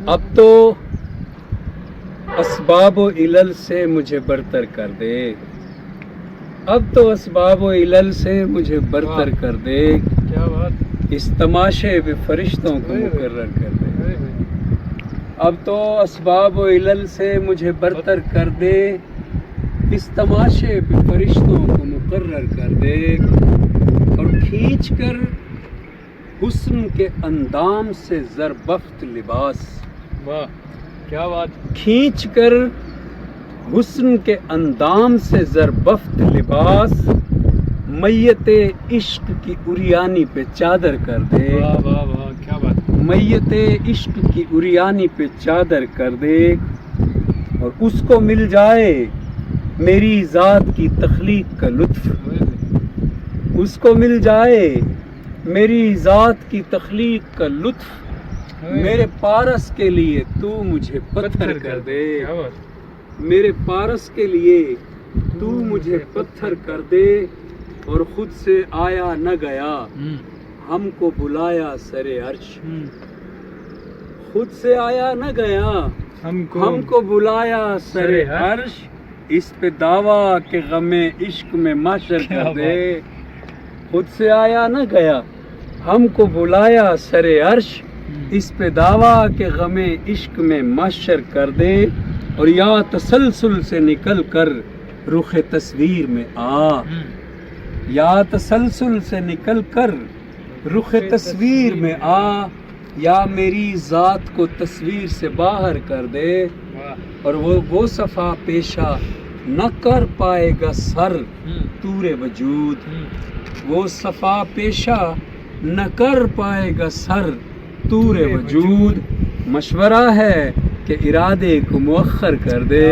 اب تو اسباب و علل سے مجھے برتر کر دے، اب تو اسباب و علل سے مجھے برتر کر دے، کیا بات، اس تماشے پہ فرشتوں کو مقرر کر دے، اب تو اسباب و علل سے مجھے برتر کر دے، اس تماشے پہ فرشتوں کو مقرر کر دے، اور کھینچ کر حسن کے اندام سے زربفت لباس، واہ کیا بات، کھینچ کر حسن کے اندام سے زربفت لباس، میت عشق کی عریانی پہ چادر کر دے، واہ واہ واہ کیا بات، میت عشق کی عریانی پہ چادر کر دے، اور اس کو مل جائے میری ذات کی تخلیق کا لطف، اس کو مل جائے میری ذات کی تخلیق کا لطف، میرے پارس کے لیے تو مجھے پتھر کر دے، کیا بات، میرے پارس کے لیے تو مجھے پتھر کر دے، اور خود سے آیا نہ گیا ہم کو بلایا سر عرش، خود سے آیا نہ گیا ہم کو بلایا سر عرش، اس پہ دعویٰ کہ غم عشق میں محشر کر دے، خود سے آیا نہ گیا ہم کو بلایا سر عرش، اس پہ دعویٰ کہ غم عشق میں محشر کر دے، اور یا تسلسل سے نکل کر رخ تصویر میں آ، یا تسلسل سے نکل کر رخ تصویر میں آ، یا میری ذات کو تصویر سے باہر کر دے، اور وہ صفا پیشہ نہ کر پائے گا سر طور وجود، وہ صفا پیشہ نہ کر پائے گا سر طور وجود، مشورہ ہے کہ ارادے کو مؤخر کر دے۔